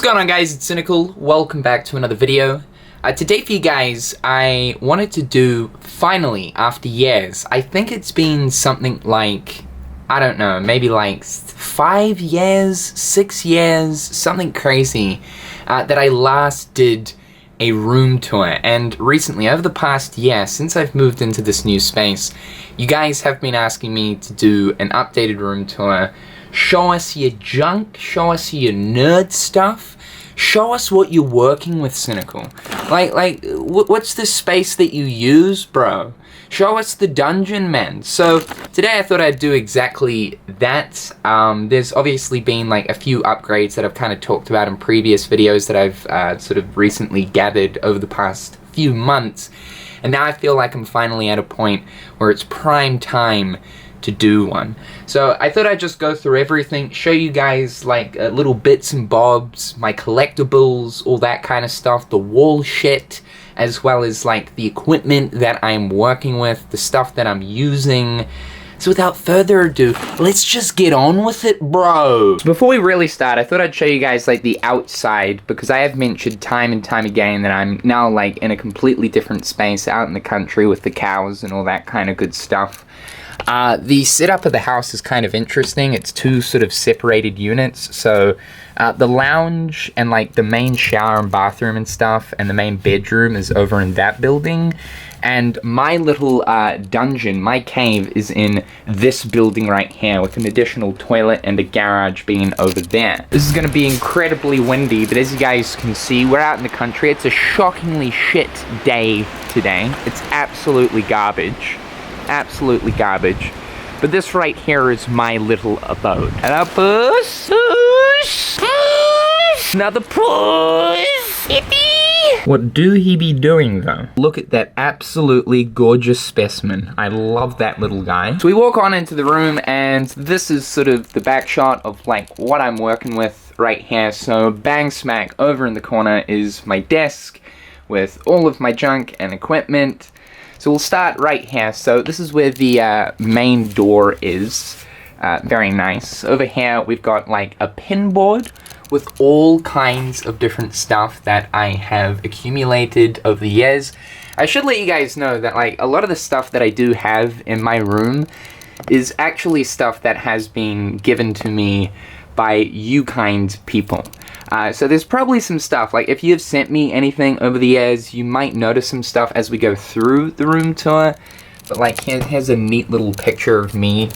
going on, guys? It's Cynical. Welcome back to another video. Today for you guys, I wanted to do, finally, after years, I think it's been something like, I don't know, maybe like 5 years, 6 years, something crazy, that I last did a room tour. And recently, over the past year, since I've moved into this new space, you guys have been asking me to do an updated room tour. Show us your junk, show us your nerd stuff, show us what you're working with, Cynical. What's the space that you use, bro? Show us the dungeon, man. So today I thought I'd do exactly that. There's obviously been like a few upgrades that I've kind of talked about in previous videos that I've sort of recently gathered over the past few months. And now I feel like I'm finally at a point where it's prime time to do one. So I thought I'd just go through everything, show you guys like little bits and bobs, my collectibles, all that kind of stuff, the wall shit, as well as like the equipment that I'm working with, the stuff that I'm using. So without further ado, let's just get on with it, bro. So before we really start, I thought I'd show you guys like the outside, because I have mentioned time and time again that I'm now like in a completely different space out in the country with the cows and all that kind of good stuff. The setup of the house is kind of interesting. It's two sort of separated units. So the lounge and like the main shower and bathroom and stuff and the main bedroom is over in that building. And my little dungeon, my cave, is in this building right here with an additional toilet and a garage being over there. This is going to be incredibly windy, but as you guys can see, we're out in the country. It's a shockingly shit day today. It's absolutely garbage. Absolutely garbage. But this right here is my little abode. Hello, puss. Puss. Puss. Another puss. Yippee. What do he be doing though? Look at that absolutely gorgeous specimen. I love that little guy. So we walk on into the room, and this is sort of the back shot of like what I'm working with right here. So bang smack over in the corner is my desk with all of my junk and equipment. So we'll start right here. So this is where the main door is. Very nice. Over here we've got like a pin board with all kinds of different stuff that I have accumulated over the years. I should let you guys know that like a lot of the stuff that I do have in my room is actually stuff that has been given to me by you kind people. So there's probably some stuff, like if you've sent me anything over the years, you might notice some stuff as we go through the room tour. But like here's a neat little picture of me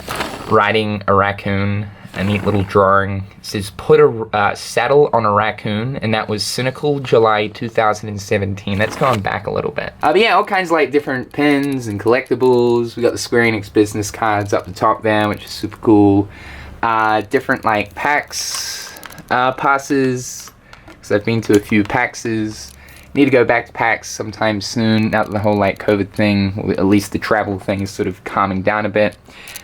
riding a raccoon, a neat little drawing. It says put a saddle on a raccoon, and that was Cynical, July 2017. That's going back a little bit. But yeah, all kinds of like different pins and collectibles. We got the Square Enix business cards up the top there, which is super cool. Different like PAX passes, because I've been to a few PAXs. Need to go back to PAX sometime soon, now that the whole like COVID thing, or at least the travel thing, is sort of calming down a bit.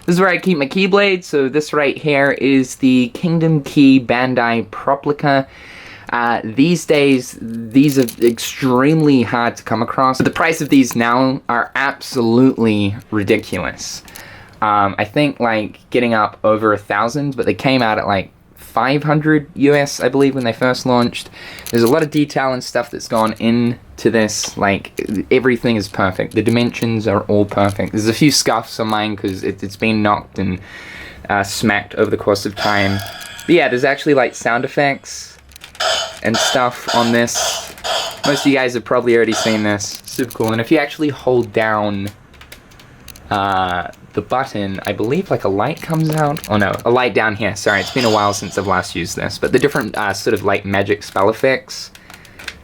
This is where I keep my keyblade. So this right here is the Kingdom Key Bandai Proplica. These days, these are extremely hard to come across. The price of these now are absolutely ridiculous. I think like getting up over 1,000, but they came out at like 500 US, I believe, when they first launched. There's a lot of detail and stuff that's gone into this. Like everything is perfect. The dimensions are all perfect. There's a few scuffs on mine because it's been knocked and smacked over the course of time. But yeah, there's actually like sound effects and stuff on this. Most of you guys have probably already seen this. Super cool. And if you actually hold down the button, I believe like a light comes out. Oh no, a light down here. Sorry, it's been a while since I've last used this. But the different sort of like magic spell effects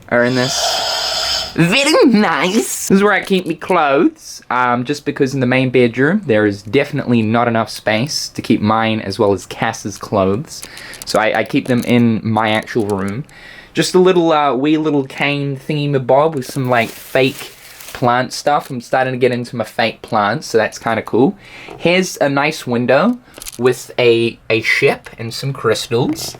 are in this. Very nice. This is where I keep my clothes. Just because in the main bedroom there is definitely not enough space to keep mine as well as Cass's clothes. So I keep them in my actual room. Just a little wee little cane thingy-mabob with some like fake plant stuff. I'm starting to get into my fake plants, so that's kind of cool. Here's a nice window with a ship and some crystals.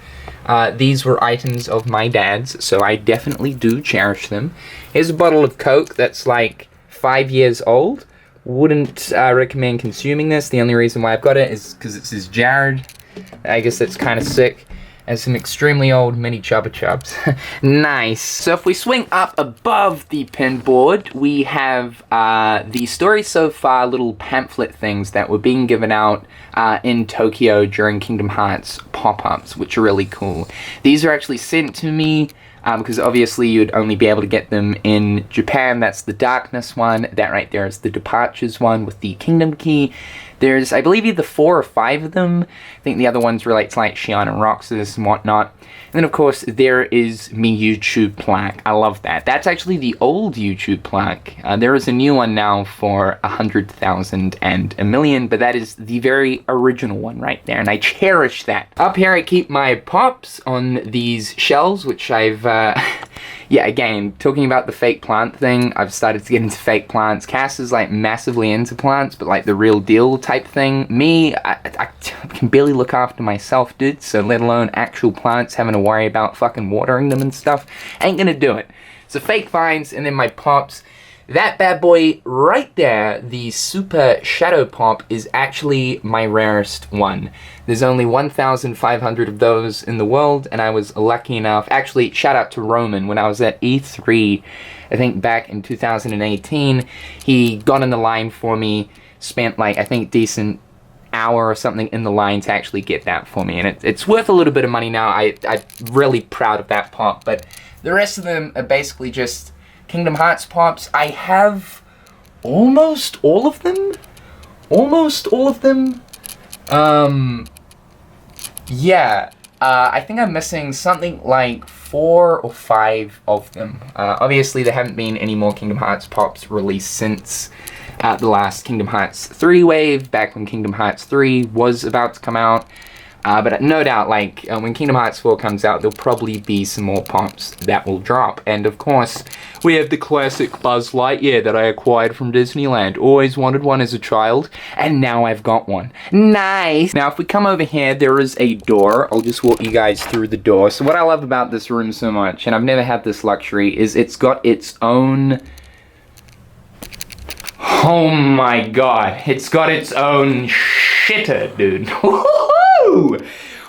These were items of my dad's, so I definitely do cherish them. Here's a bottle of Coke that's like 5 years old. Wouldn't recommend consuming this. The only reason why I've got it is because it says Jared. I guess that's kind of sick. as some extremely old mini Chubba Chubs. Nice. So if we swing up above the pin board, we have the story so far little pamphlet things that were being given out in Tokyo during Kingdom Hearts pop-ups, which are really cool. These are actually sent to me because obviously you'd only be able to get them in Japan. That's the Darkness one. That right there is the Departures one with the Kingdom Key. There's, I believe, either 4 or 5 of them. I think the other ones relate to like Shion and Roxas and whatnot. And then, of course, there is me YouTube plaque. I love that. That's actually the old YouTube plaque. There is a new one now for 100,000 and a million, but that is the very original one right there, and I cherish that. Up here, I keep my pops on these shelves, which I've, yeah, again, talking about the fake plant thing, I've started to get into fake plants. Cass is, like, massively into plants, but, like, the real deal type thing. Me, I can barely look after myself, dude, so let alone actual plants, having to worry about fucking watering them and stuff. Ain't gonna do it. So fake vines, and then my pops. That bad boy right there, the Super Shadow Pop, is actually my rarest one. There's only 1,500 of those in the world, and I was lucky enough, actually, shout out to Roman, when I was at E3, I think back in 2018, he got in the line for me, spent like, I think, decent hour or something in the line to actually get that for me, and it's worth a little bit of money now. I'm really proud of that pop, but the rest of them are basically just Kingdom Hearts pops. I have almost all of them. Yeah, I think I'm missing something like 4 or 5 of them. Obviously, there haven't been any more Kingdom Hearts pops released since the last Kingdom Hearts 3 wave, back when Kingdom Hearts 3 was about to come out. But no doubt, like, when Kingdom Hearts 4 comes out, there'll probably be some more pops that will drop. And of course, we have the classic Buzz Lightyear that I acquired from Disneyland. Always wanted one as a child, and now I've got one. Nice! Now, if we come over here, there is a door. I'll just walk you guys through the door. So what I love about this room so much, and I've never had this luxury, is it's got its own... Oh my god, it's got its own shitter, dude.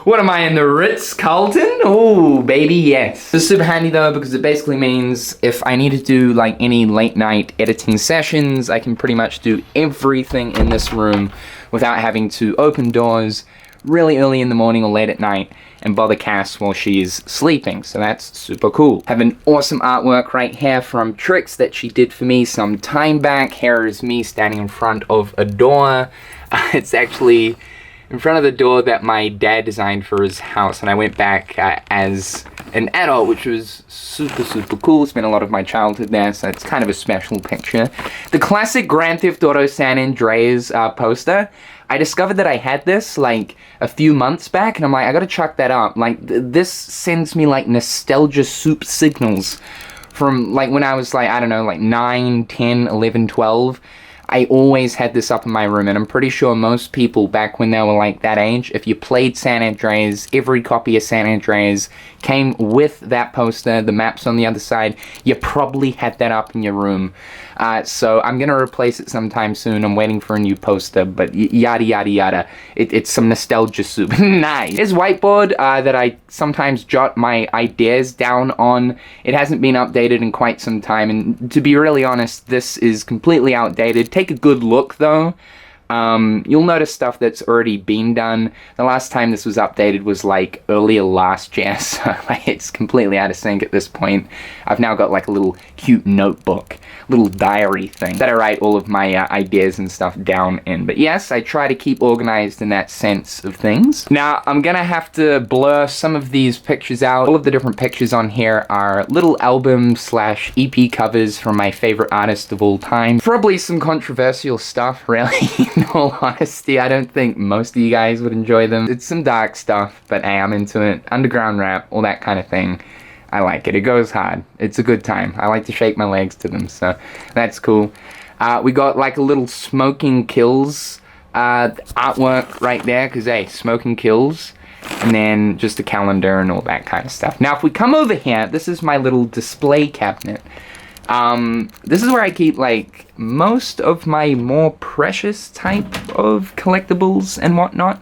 What am I, in the Ritz-Carlton? Oh, baby, yes. This is super handy though, because it basically means if I need to do like any late night editing sessions, I can pretty much do everything in this room without having to open doors really early in the morning or late at night and bother Cass while she's sleeping, so that's super cool. Have an awesome artwork right here from Trix that she did for me some time back. Here is me standing in front of a door. It's actually in front of the door that my dad designed for his house, and I went back as an adult, which was super cool. Spent a lot of my childhood there, so it's kind of a special picture. The classic Grand Theft Auto San Andreas poster. I discovered that I had this like a few months back, and I'm like, I gotta chuck that up. Like, this sends me like nostalgia soup signals from like when I was like, I don't know, like 9, 10, 11, 12. I always had this up in my room, and I'm pretty sure most people back when they were like that age, if you played San Andreas, every copy of San Andreas came with that poster, the maps on the other side. You probably had that up in your room. So I'm gonna replace it sometime soon. I'm waiting for a new poster, but yada yada yada. It's some nostalgia soup. Nice. This whiteboard that I sometimes jot my ideas down on. It hasn't been updated in quite some time, and to be really honest, this is completely outdated. Take a good look though. You'll notice stuff that's already been done. The last time this was updated was like earlier last year, so it's completely out of sync at this point. I've now got like a little cute notebook, little diary thing that I write all of my ideas and stuff down in. But yes, I try to keep organized in that sense of things. Now, I'm gonna have to blur some of these pictures out. All of the different pictures on here are little album / EP covers from my favorite artist of all time. Probably some controversial stuff, really. In all honesty, I don't think most of you guys would enjoy them. It's some dark stuff, but hey, I'm into it. Underground rap, all that kind of thing. I like it. It goes hard. It's a good time. I like to shake my legs to them, so that's cool. We got like a little Smoking Kills artwork right there, because hey, smoking kills. And then just a calendar and all that kind of stuff. Now, if we come over here, this is my little display cabinet. This is where I keep like most of my more precious type of collectibles and whatnot.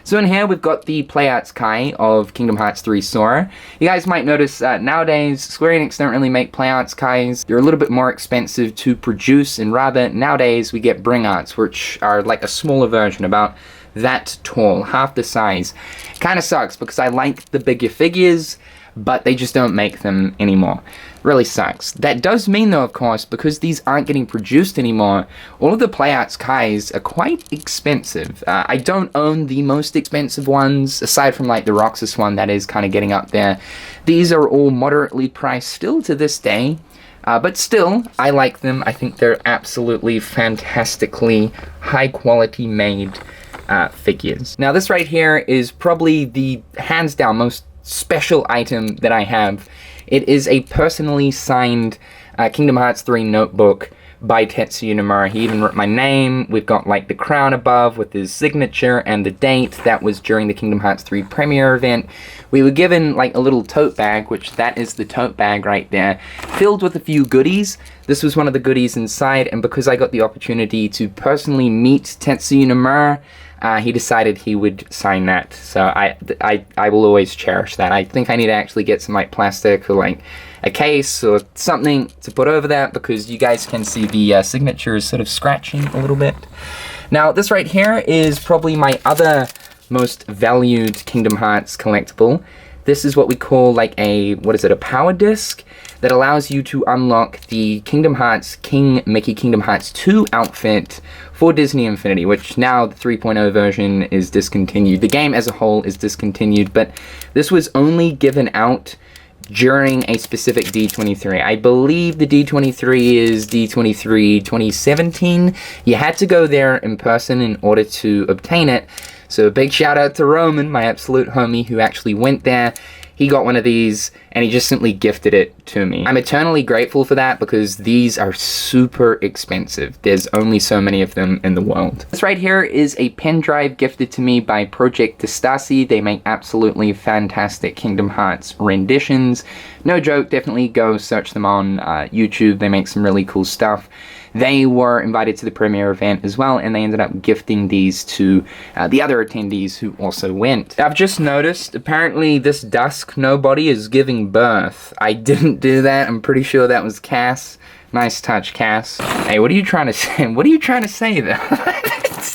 So in here we've got the Playarts Kai of Kingdom Hearts 3 Sora. You guys might notice nowadays Square Enix don't really make Playarts Kais. They're a little bit more expensive to produce, and rather nowadays we get Bring Arts, which are like a smaller version, about that tall, half the size. Kind of sucks because I like the bigger figures, but they just don't make them anymore. Really sucks. That does mean though, of course, because these aren't getting produced anymore, all of the Playarts Kais are quite expensive. I don't own the most expensive ones, aside from like the Roxas one that is kind of getting up there. These are all moderately priced still to this day. But still, I like them. I think they're absolutely fantastically high quality made figures. Now this right here is probably the hands down most special item that I have. It is a personally signed Kingdom Hearts 3 notebook by Tetsuya Nomura. He even wrote my name. We've got like the crown above with his signature and the date. That was during the Kingdom Hearts 3 premiere event. We were given like a little tote bag, which that is the tote bag right there, filled with a few goodies. This was one of the goodies inside, and because I got the opportunity to personally meet Tetsuya Nomura, he decided he would sign that. So I will always cherish that. I think I need to actually get some like plastic or like a case or something to put over that, because you guys can see the signature is sort of scratching a little bit. Now this right here is probably my other most valued Kingdom Hearts collectible. This is what we call like a, what is it, a power disc that allows you to unlock the Kingdom Hearts King Mickey Kingdom Hearts 2 outfit for Disney Infinity, which now the 3.0 version is discontinued. The game as a whole is discontinued, but this was only given out during a specific D23. I believe the D23 is D23 2017. You had to go there in person in order to obtain it. So a big shout out to Roman, my absolute homie, who actually went there. He got one of these and he just simply gifted it to me. I'm eternally grateful for that because these are super expensive. There's only so many of them in the world. This right here is a pen drive gifted to me by Project Testasi. They make absolutely fantastic Kingdom Hearts renditions. No joke, definitely go search them on YouTube. They make some really cool stuff. They were invited to the premiere event as well, and they ended up gifting these to the other attendees who also went. I've just noticed, apparently this dusk nobody is giving birth. I didn't do that. I'm pretty sure that was Cass. Nice touch, Cass. Hey, what are you trying to say? What are you trying to say there?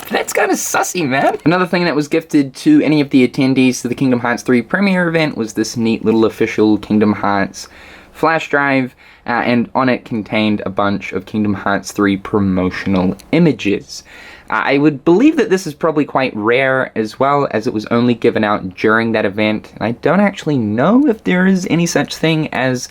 That's kind of sussy, man. Another thing that was gifted to any of the attendees to the Kingdom Hearts 3 premiere event was this neat little official Kingdom Hearts flash drive, and on it contained a bunch of Kingdom Hearts 3 promotional images. I would believe that this is probably quite rare as well, as it was only given out during that event. I don't actually know if there is any such thing as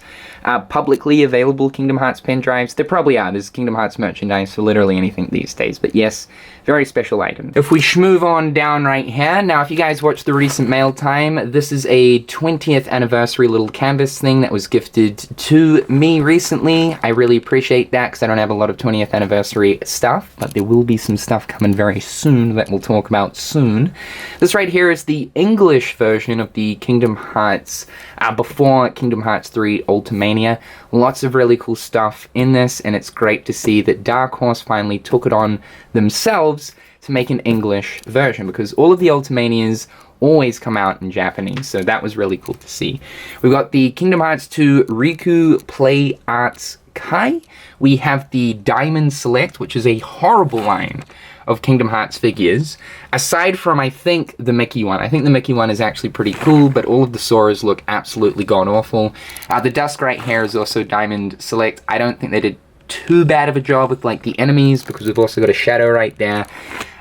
publicly available Kingdom Hearts pen drives. There probably are. There's Kingdom Hearts merchandise for literally anything these days. But yes, very special item. If we move on down right here, now if you guys watched the recent mail time, this is a 20th anniversary little canvas thing that was gifted to me recently. I really appreciate that because I don't have a lot of 20th anniversary stuff, but there will be some stuff coming very soon that we'll talk about soon. This right here is the English version of the Kingdom Hearts before Kingdom Hearts 3 Ultimania. Lots of really cool stuff in this, and it's great to see that Dark Horse finally took it on themselves to make an English version, because all of the Ultimanias always come out in Japanese, so that was really cool to see. We've got the Kingdom Hearts 2 Riku Play Arts Kai. We have the Diamond Select, which is a horrible line of Kingdom Hearts figures, aside from, I think, the Mickey one. I think the Mickey one is actually pretty cool, but all of the Soras look absolutely god-awful. The Dusk right here is also Diamond Select. I don't think they did too bad of a job with, like, the enemies, because we've also got a Shadow right there.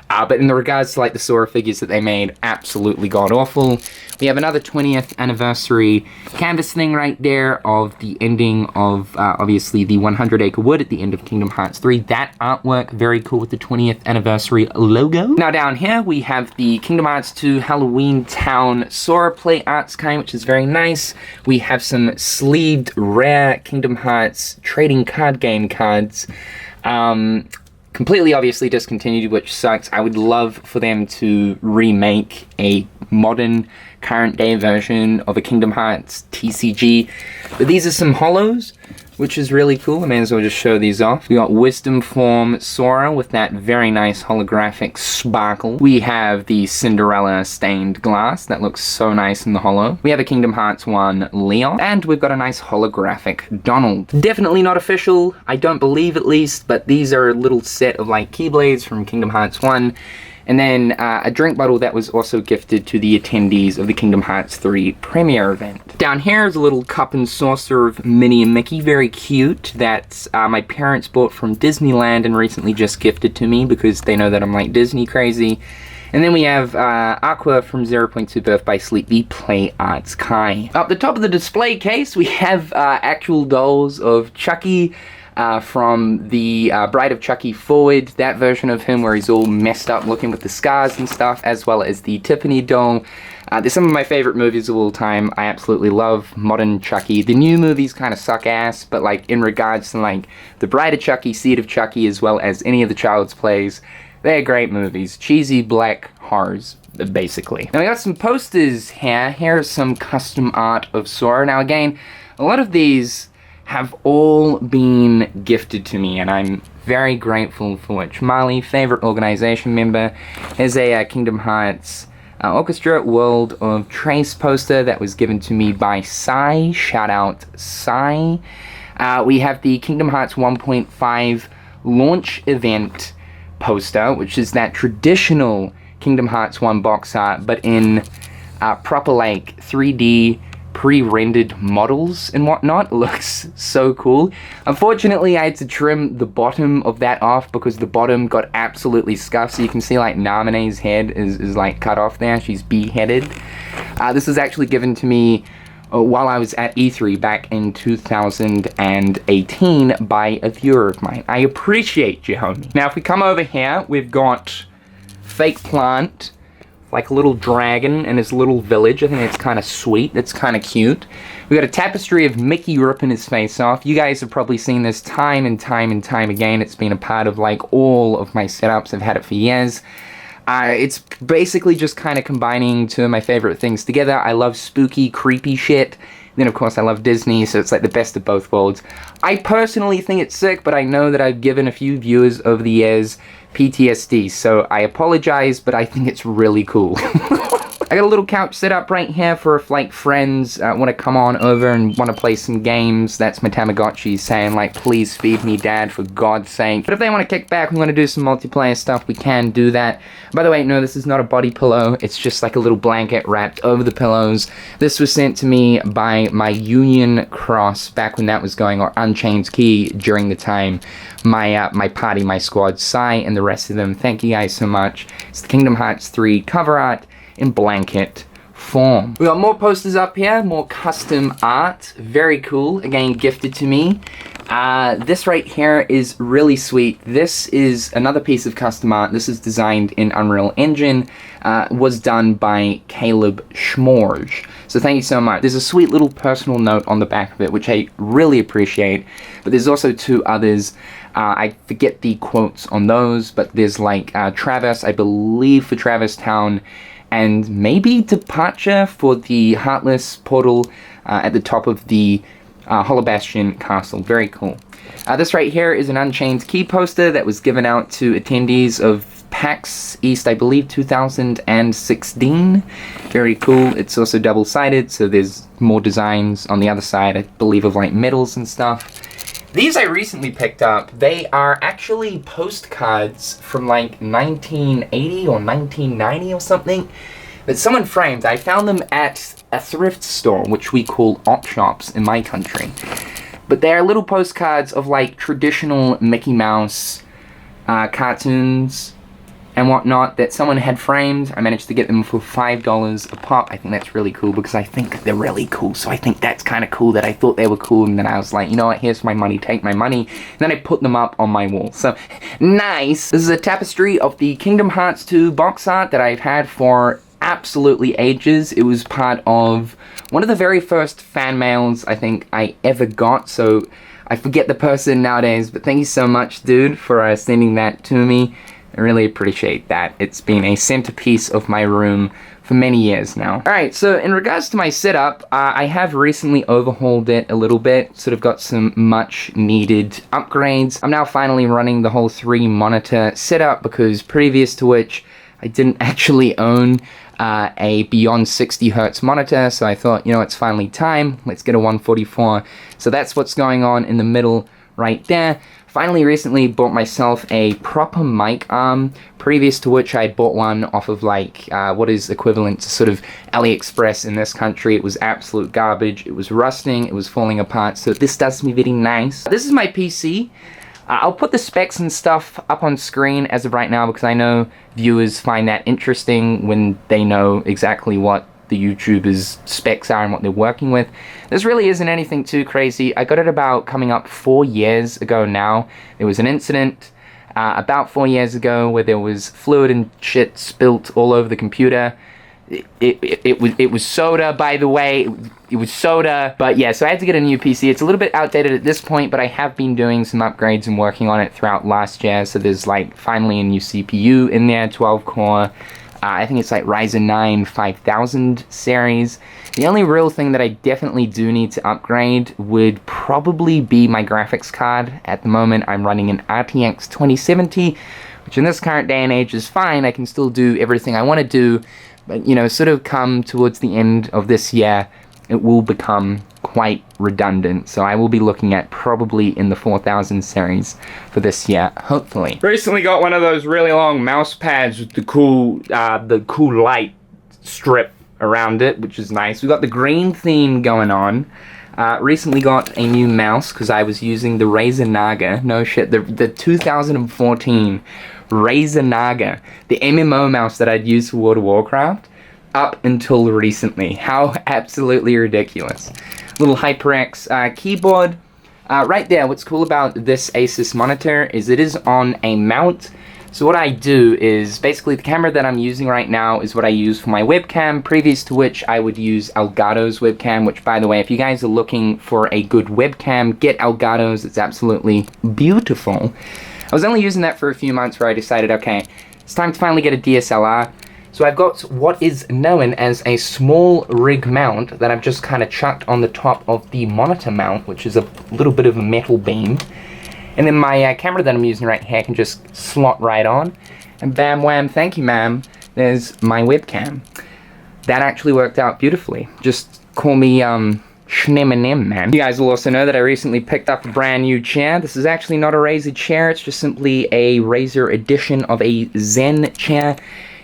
But in the regards to, like, the Sora figures that they made, absolutely god-awful. We have another 20th anniversary canvas thing right there of the ending of, obviously, the 100 Acre Wood at the end of Kingdom Hearts 3. That artwork, very cool with the 20th anniversary logo. Now down here, we have the Kingdom Hearts 2 Halloween Town Sora Play Arts kind, which is very nice. We have some sleeved rare Kingdom Hearts trading card game cards. Completely obviously discontinued, which sucks. I would love for them to remake a modern, current day version of a Kingdom Hearts TCG. But these are some holos which is really cool. I may as well just show these off. We got Wisdom Form Sora with that very nice holographic sparkle. We have the Cinderella stained glass. That looks so nice in the holo. We have a Kingdom Hearts 1 Leon. And we've got a nice holographic Donald. Definitely not official, I don't believe at least, but these are a little set of like Keyblades from Kingdom Hearts 1. And then a drink bottle that was also gifted to the attendees of the Kingdom Hearts 3 premiere event. Down here is a little cup and saucer of Minnie and Mickey, very cute, that my parents bought from Disneyland and recently just gifted to me because they know that I'm like Disney crazy. And then we have Aqua from 0.2 Birth by Sleep, the Play Arts Kai. Up the top of the display case, we have actual dolls of Chucky, from the Bride of Chucky Forward, that version of him where he's all messed up looking with the scars and stuff, as well as the Tiffany doll. They're some of my favorite movies of all time. I absolutely love modern Chucky. The new movies kind of suck ass, but like in regards to like the Bride of Chucky, Seed of Chucky, as well as any of the Child's Plays, they're great movies. Cheesy black horrors, basically. Now we got some posters here. Here's some custom art of Sora. Now again, a lot of these have all been gifted to me, and I'm very grateful for which. Marley, favorite organization member, is a Kingdom Hearts Orchestra World of Trace poster that was given to me by Sai. Shout out Sai. We have the Kingdom Hearts 1.5 launch event poster, which is that traditional Kingdom Hearts 1 box art, but in proper like 3D pre-rendered models and whatnot. It looks so cool. Unfortunately, I had to trim the bottom of that off because the bottom got absolutely scuffed. So you can see like Namine's head is like cut off there. She's beheaded. This was actually given to me while I was at E3 back in 2018 by a viewer of mine. I appreciate you, homie. Now, if we come over here, we've got Fake Plant, like a little dragon in his little village. I think it's kind of sweet. It's kind of cute. We got a tapestry of Mickey ripping his face off. You guys have probably seen this time and time and time again. It's been a part of like all of my setups. I've had it for years. It's basically just kind of combining two of my favorite things together. I love spooky, creepy shit. Then of course I love Disney, so it's like the best of both worlds. I personally think it's sick, but I know that I've given a few viewers over the years PTSD, so I apologize, but I think it's really cool. I got a little couch set up right here for if like friends want to come on over and want to play some games. That's my Tamagotchi saying like, please feed me, Dad, for God's sake. But if they want to kick back, we want to do some multiplayer stuff, we can do that. By the way, no, this is not a body pillow. It's just like a little blanket wrapped over the pillows. This was sent to me by my Union Cross back when that was going, or Unchained Key during the time. My party, my squad, Sai, and the rest of them. Thank you guys so much. It's the Kingdom Hearts 3 cover art in blanket form. We got more posters up here, more custom art. Very cool. Again, gifted to me. This right here is really sweet. This is another piece of custom art. This is designed in Unreal Engine. Was done by Caleb Schmorge. So thank you so much. There's a sweet little personal note on the back of it, which I really appreciate. But there's also two others. I forget the quotes on those, but there's like Travis, I believe, for Travis Town, and maybe Departure for the Heartless portal at the top of the Hollow Bastion Castle. Very cool. This right here is an Unchained Key poster that was given out to attendees of PAX East, I believe, 2016. Very cool. It's also double-sided, so there's more designs on the other side, I believe, of like medals and stuff. These I recently picked up. They are actually postcards from like 1980 or 1990 or something that someone framed. I found them at a thrift store, which we call op shops in my country. But they're little postcards of like traditional Mickey Mouse cartoons and whatnot that someone had framed. I managed to get them for $5 a pop. I think that's really cool because I think they're really cool. So I think that's kind of cool that I thought they were cool, and then I was like, you know what, here's my money, take my money. And then I put them up on my wall. So, nice. This is a tapestry of the Kingdom Hearts 2 box art that I've had for absolutely ages. It was part of one of the very first fan mails I think I ever got. So I forget the person nowadays, but thank you so much, dude, for sending that to me. I really appreciate that. It's been a centerpiece of my room for many years now. Alright, so in regards to my setup, I have recently overhauled it a little bit, sort of got some much needed upgrades. I'm now finally running the whole 3-monitor setup, because previous to which I didn't actually own a beyond 60 hertz monitor, so I thought, you know, it's finally time, let's get a 144. So that's what's going on in the middle right there. Finally recently bought myself a proper mic arm, previous to which I had bought one off of like what is equivalent to sort of AliExpress in this country. It was absolute garbage, it was rusting, it was falling apart, so this does me very nice. This is my PC. I'll put the specs and stuff up on screen as of right now, because I know viewers find that interesting when they know exactly what the YouTubers' specs are and what they're working with. This really isn't anything too crazy. I got it about coming up 4 years ago now. There was an incident about 4 years ago where there was fluid and shit spilt all over the computer. It was soda, by the way. It was soda. But yeah, so I had to get a new PC. It's a little bit outdated at this point, but I have been doing some upgrades and working on it throughout last year. So there's like finally a new CPU in there, 12 core. I think it's like Ryzen 9 5000 series. The only real thing that I definitely do need to upgrade would probably be my graphics card. At the moment, I'm running an RTX 2070, which in this current day and age is fine. I can still do everything I want to do, but you know, sort of come towards the end of this year, it will become quite redundant, so I will be looking at probably in the 4000 series for this year, hopefully. Recently got one of those really long mouse pads with the cool light strip around it, which is nice. We got the green theme going on. Recently got a new mouse because I was using the Razer Naga. No shit, the 2014 Razer Naga, the MMO mouse that I'd used for World of Warcraft up until recently. How absolutely ridiculous. Little HyperX keyboard. Right there, what's cool about this Asus monitor is it is on a mount. So what I do is, basically the camera that I'm using right now is what I use for my webcam, previous to which I would use Elgato's webcam, which by the way, if you guys are looking for a good webcam, get Elgato's, it's absolutely beautiful. I was only using that for a few months where I decided, okay, it's time to finally get a DSLR. So I've got what is known as a small rig mount that I've just kind of chucked on the top of the monitor mount, which is a little bit of a metal beam. And then my camera that I'm using right here can just slot right on. And bam wham, thank you ma'am, there's my webcam. That actually worked out beautifully. Just call me Schneemanem, man. You guys will also know that I recently picked up a brand new chair. This is actually not a Razer chair, it's just simply a Razer edition of a Zen chair.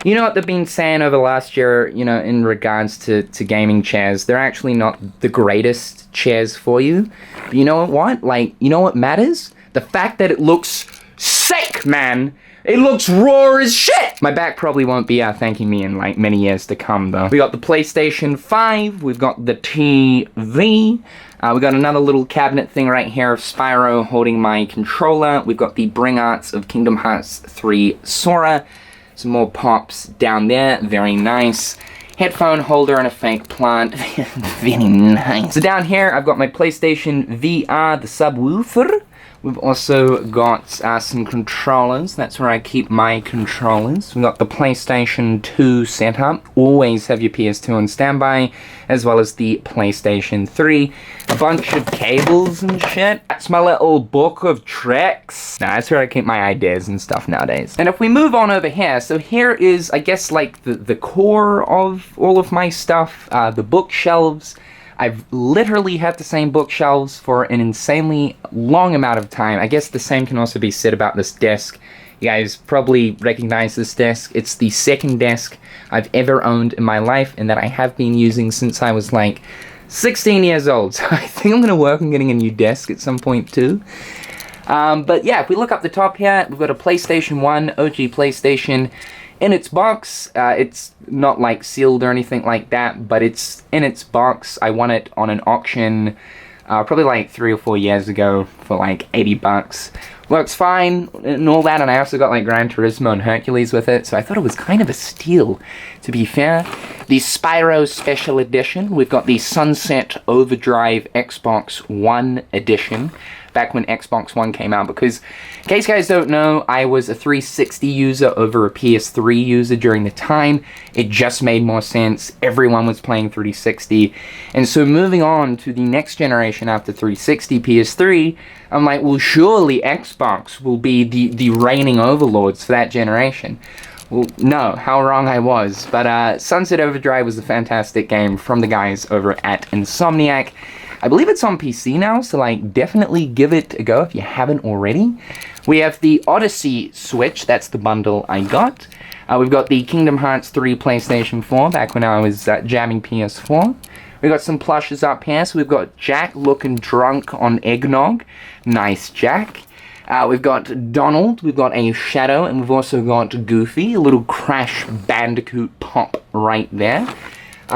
You know what they've been saying over the last year, you know, in regards to gaming chairs, they're actually not the greatest chairs for you. But you know what? Like, you know what matters? The fact that it looks sick, man! It looks raw as shit! My back probably won't be thanking me in like many years to come though. We got the PlayStation 5, we've got the TV, we got another little cabinet thing right here of Spyro holding my controller. We've got the Bring Arts of Kingdom Hearts 3 Sora. Some more pops down there, very nice. Headphone holder and a fake plant, very nice. So down here, I've got my PlayStation VR, the subwoofer. We've also got some controllers. That's where I keep my controllers. We've got the PlayStation 2 setup. Always have your PS2 on standby, as well as the PlayStation 3. A bunch of cables and shit. That's my little book of tricks. Nah, that's where I keep my ideas and stuff nowadays. And if we move on over here, so here is, I guess, like the core of all of my stuff. The bookshelves. I've literally had the same bookshelves for an insanely long amount of time. I guess the same can also be said about this desk. You guys probably recognize this desk. It's the second desk I've ever owned in my life and that I have been using since I was like 16 years old. So I think I'm gonna work on getting a new desk at some point too. But yeah, if we look up the top here, we've got a PlayStation 1, OG PlayStation. In its box, it's not like sealed or anything like that, but it's in its box. I won it on an auction probably like 3 or 4 years ago for like 80 bucks. works fine and all that, and I also got like Gran Turismo and Hercules with it, so I thought it was kind of a steal, to be fair. The Spyro Special Edition, we've got the Sunset Overdrive Xbox One Edition, back when Xbox One came out, because, in case you guys don't know, I was a 360 user over a PS3 user during the time. It just made more sense. Everyone was playing 360. And so moving on to the next generation after 360, PS3, I'm like, well, surely Xbox will be the reigning overlords for that generation. Well, no, how wrong I was. But Sunset Overdrive was a fantastic game from the guys over at Insomniac. I believe it's on PC now, so like definitely give it a go if you haven't already. We have the Odyssey Switch, that's the bundle I got. We've got the Kingdom Hearts 3 PlayStation 4, back when I was jamming PS4. We've got some plushes up here, so we've got Jack looking drunk on eggnog. Nice, Jack. We've got Donald, we've got a Shadow, and we've also got Goofy, a little Crash Bandicoot pop right there.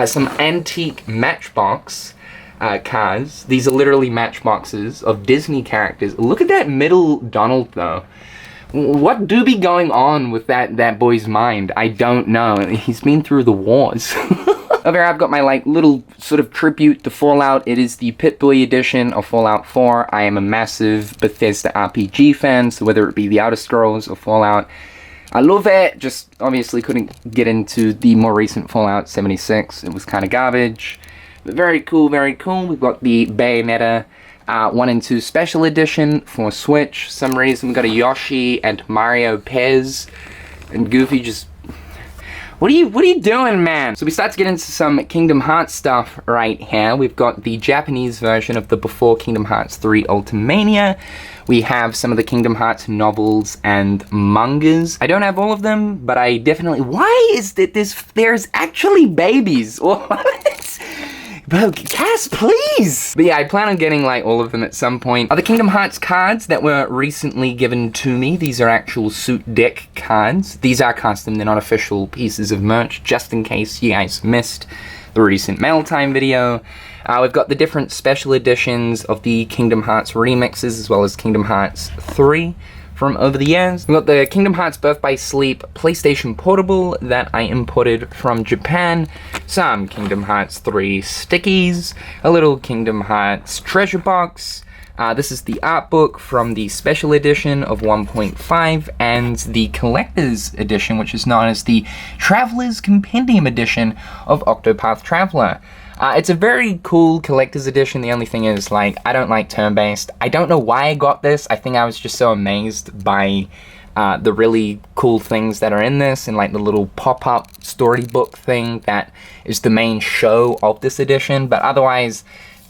Some antique Matchbox cards. These are literally matchboxes of Disney characters. Look at that middle Donald, though. What do be going on with that boy's mind? I don't know. He's been through the wars. Over here, I've got my like little sort of tribute to Fallout. It is the Pip-Boy edition of Fallout 4. I am a massive Bethesda RPG fan, so whether it be the Outer Scrolls or Fallout, I love it. Just obviously couldn't get into the more recent Fallout 76. It was kind of garbage. But very cool, very cool. We've got the Bayonetta 1 and 2 Special Edition for Switch. For some reason, we've got a Yoshi and Mario Pez. And Goofy just... What are you doing, man? So we start to get into some Kingdom Hearts stuff right here. We've got the Japanese version of the before Kingdom Hearts 3 Ultimania. We have some of the Kingdom Hearts novels and mangas. I don't have all of them, but I definitely... Why is that there's actually babies? What? Bro, Cass, please! But yeah, I plan on getting like all of them at some point. The Kingdom Hearts cards that were recently given to me, these are actual suit deck cards. These are custom, they're not official pieces of merch, just in case you guys missed the recent mail time video. We've got the different special editions of the Kingdom Hearts remixes, as well as Kingdom Hearts 3. From over the years. We've got the Kingdom Hearts Birth by Sleep PlayStation Portable that I imported from Japan, some Kingdom Hearts 3 stickies, a little Kingdom Hearts treasure box. This is the art book from the special edition of 1.5 and the collector's edition, which is known as the Traveler's Compendium edition of Octopath Traveler. It's a very cool collector's edition. The only thing is, like, I don't like turn-based. I don't know why I got this. I think I was just so amazed by the really cool things that are in this, and like the little pop-up storybook thing that is the main show of this edition. But otherwise,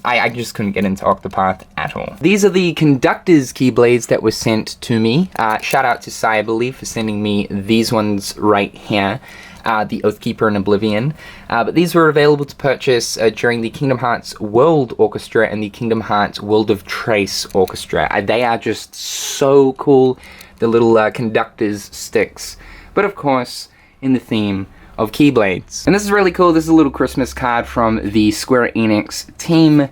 I just couldn't get into Octopath at all. These are the conductor's keyblades that were sent to me. Shout out to Sai, I believe, for sending me these ones right here. The Oathkeeper and Oblivion. But these were available to purchase during the Kingdom Hearts World Orchestra and the Kingdom Hearts World of Trace Orchestra. They are just so cool, the little conductor's sticks. But of course, in the theme of Keyblades. And this is really cool. This is a little Christmas card from the Square Enix team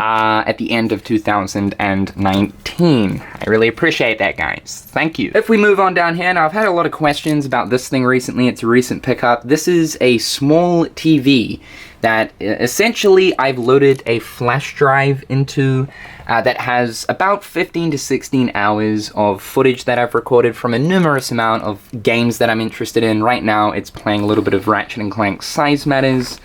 at the end of 2019. I really appreciate that, guys. Thank you. If we move on down here, now I've had a lot of questions about this thing recently. It's a recent pickup. This is a small TV that essentially I've loaded a flash drive into that has about 15 to 16 hours of footage that I've recorded from a numerous amount of games that I'm interested in. Right now, it's playing a little bit of Ratchet & Clank Size Matters.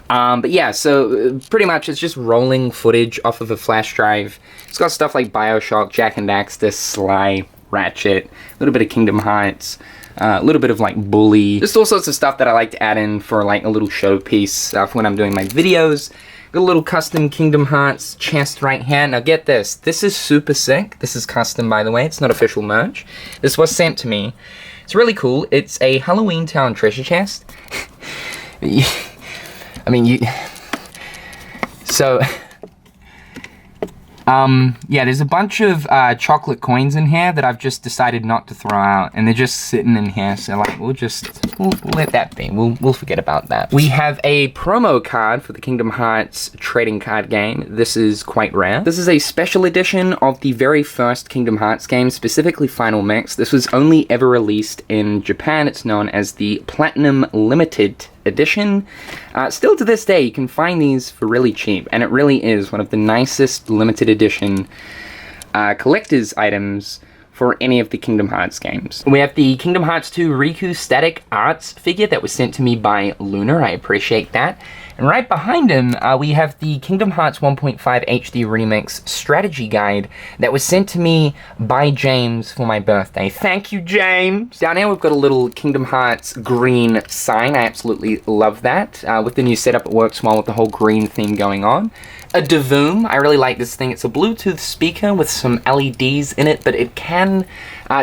But yeah, so pretty much it's just rolling footage off of a flash drive. It's got stuff like BioShock, Jak and Daxter, Sly, Ratchet, a little bit of Kingdom Hearts, a little bit of like Bully, just all sorts of stuff that I like to add in for like a little showpiece for when I'm doing my videos. Got a little custom Kingdom Hearts chest right here. Now get this, this is super sick. This is custom, by the way, it's not official merch. This was sent to me. It's really cool. It's a Halloween Town treasure chest. I mean, so Yeah, there's a bunch of chocolate coins in here that I've just decided not to throw out, and they're just sitting in here, so like we'll let that be. We'll forget about that. We have a promo card for the Kingdom Hearts trading card game. This is quite rare. This is a special edition of the very first Kingdom Hearts game, specifically Final Mix. This was only ever released in Japan. It's known as the Platinum Limited Edition. Still to this day, you can find these for really cheap, and it really is one of the nicest limited edition collector's items for any of the Kingdom Hearts games. We have the Kingdom Hearts 2 Riku Static Arts figure that was sent to me by Lunar. I appreciate that. And right behind him, we have the Kingdom Hearts 1.5 HD Remix Strategy Guide that was sent to me by James for my birthday. Thank you, James! Down here, we've got a little Kingdom Hearts green sign. I absolutely love that. With the new setup, it works well with the whole green theme going on. A Davoom. I really like this thing. It's a Bluetooth speaker with some LEDs in it, but it can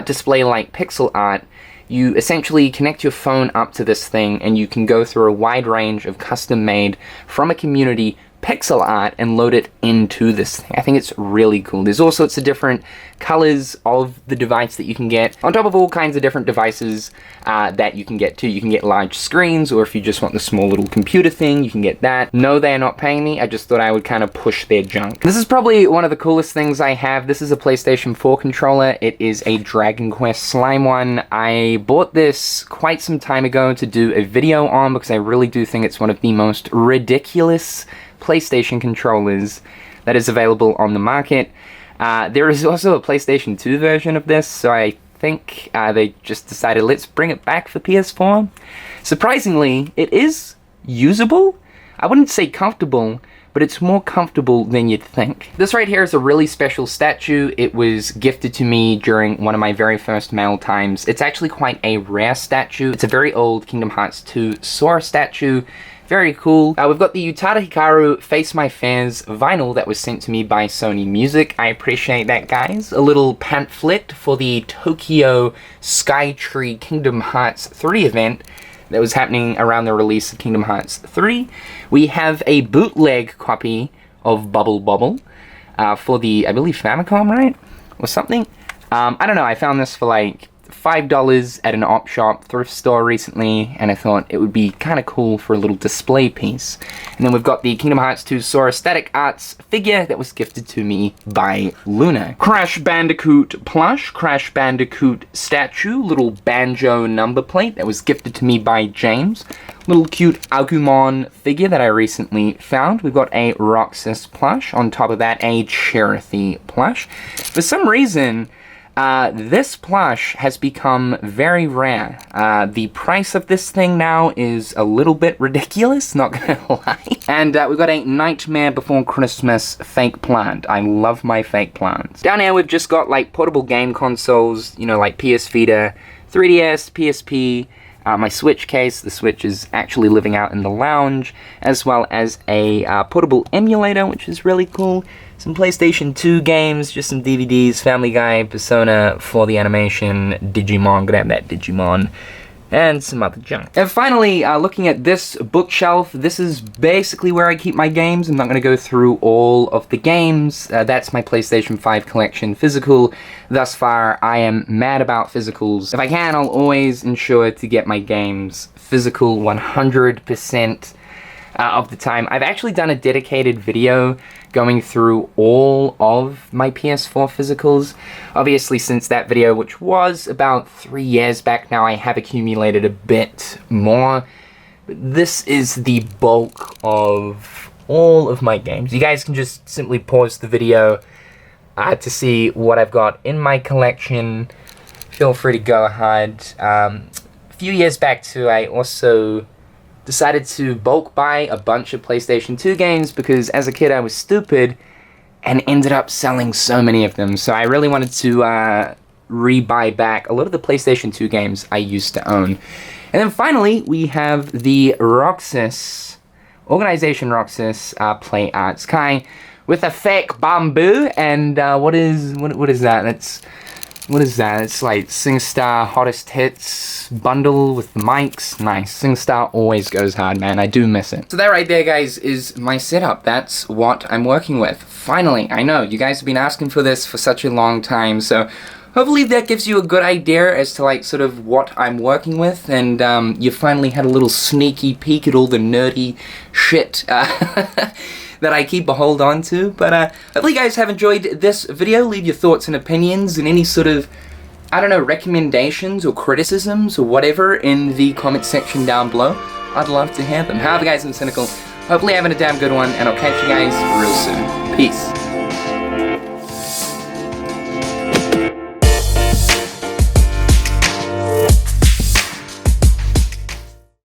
display like pixel art. You essentially connect your phone up to this thing and you can go through a wide range of custom-made from a community pixel art and load it into this thing. I think it's really cool. There's all sorts of different colors of the device that you can get, on top of all kinds of different devices that you can get too. You can get large screens, or if you just want the small little computer thing, you can get that. No, they are not paying me. I just thought I would kind of push their junk. This is probably one of the coolest things I have. This is a PlayStation 4 controller. It is a Dragon Quest Slime one. I bought this quite some time ago to do a video on because I really do think it's one of the most ridiculous PlayStation controllers that is available on the market. There is also a PlayStation 2 version of this, so I think they just decided let's bring it back for PS4. Surprisingly, it is usable. I wouldn't say comfortable, but it's more comfortable than you'd think. This right here is a really special statue. It was gifted to me during one of my very first mail times. It's actually quite a rare statue. It's a very old Kingdom Hearts 2 Sora statue. Very cool. We've got the Utada Hikaru Face My Fears vinyl that was sent to me by Sony Music. I appreciate that, guys. A little pamphlet for the Tokyo Skytree Kingdom Hearts 3 event that was happening around the release of Kingdom Hearts 3. We have a bootleg copy of Bubble Bobble for the, I believe, Famicom, right? Or something. I don't know, I found this for like $5 at an op shop thrift store recently, and I thought it would be kind of cool for a little display piece. And then we've got the Kingdom Hearts 2 Sora Static Arts figure that was gifted to me by Luna. Crash Bandicoot plush, Crash Bandicoot statue, little banjo number plate that was gifted to me by James. Little cute Agumon figure that I recently found. We've got a Roxas plush, on top of that a Cherothy plush. For some reason, this plush has become very rare. The price of this thing now is a little bit ridiculous, not gonna lie. And we've got a Nightmare Before Christmas fake plant. I love my fake plants. Down here we've just got like portable game consoles, you know, like PS Vita, 3DS, PSP, my Switch case. The Switch is actually living out in the lounge, as well as a portable emulator, which is really cool. Some PlayStation 2 games, just some DVDs, Family Guy, Persona 4 the animation, Digimon, grab that Digimon, and some other junk. And finally, looking at this bookshelf, this is basically where I keep my games. I'm not going to go through all of the games. That's my PlayStation 5 collection physical. Thus far, I am mad about physicals. If I can, I'll always ensure to get my games physical 100% of the time. I've actually done a dedicated video going through all of my PS4 physicals. Obviously, since that video, which was about 3 years back now, I have accumulated a bit more. But this is the bulk of all of my games. You guys can just simply pause the video to see what I've got in my collection. Feel free to go ahead. A few years back too, I also decided to bulk buy a bunch of PlayStation 2 games because as a kid I was stupid and ended up selling so many of them. So I really wanted to re-buy back a lot of the PlayStation 2 games I used to own. And then finally we have the Roxas, Organization Roxas Play Arts Kai with a fake bamboo. And what is that? That's what is that? It's like SingStar Hottest Hits bundle with the mics. Nice. SingStar always goes hard, man. I do miss it. So that right there, guys, is my setup. That's what I'm working with. Finally, I know, you guys have been asking for this for such a long time, so hopefully that gives you a good idea as to like sort of what I'm working with, and you finally had a little sneaky peek at all the nerdy shit that I keep a hold on to. But hopefully you guys have enjoyed this video. Leave your thoughts and opinions and any sort of, I don't know, recommendations or criticisms or whatever in the comment section down below. I'd love to hear them. However, guys, I'm Cynical. Hopefully having a damn good one, and I'll catch you guys real soon. Peace.